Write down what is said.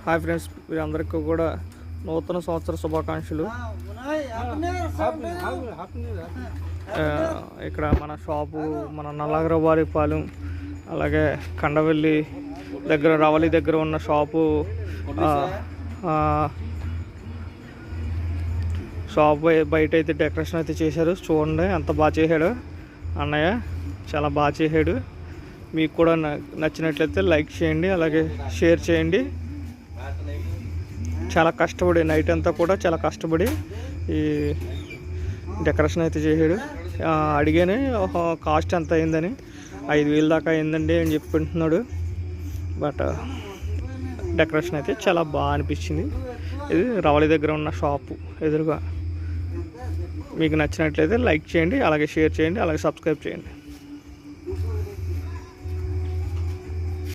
Hi friends, మీరందరికీ కూడా నూతన సంవత్సర శుభాకాంక్షలు. ఇక్కడ మన షాపు మన నల్లగరవారిపాలెం, అలాగే కండవెల్లి దగ్గర రవలి దగ్గర ఉన్న షాపు బయట అయితే డెకరేషన్ అయితే చేశారు. చూడండి ఎంత బాగా చేశాడు అన్నయ్య, చాలా బాగా చేశాడు. మీకు కూడా నచ్చినట్లయితే లైక్ చేయండి, అలాగే షేర్ చేయండి. చాలా కష్టపడి నైట్ అంతా కూడా చాలా కష్టపడి ఈ డెకరేషన్ అయితే చేశాడు. అడిగానే కాస్ట్ ఎంత అయిందని, 5,000 దాకా అయిందండి అని చెప్పుకుంటున్నాడు. బట్ డెకరేషన్ అయితే చాలా బాగా అనిపించింది. ఇది రవలి దగ్గర ఉన్న షాపు ఎదురుగా. మీకు నచ్చినట్లయితే లైక్ చేయండి, అలాగే షేర్ చేయండి, అలాగే సబ్స్క్రైబ్ చేయండి.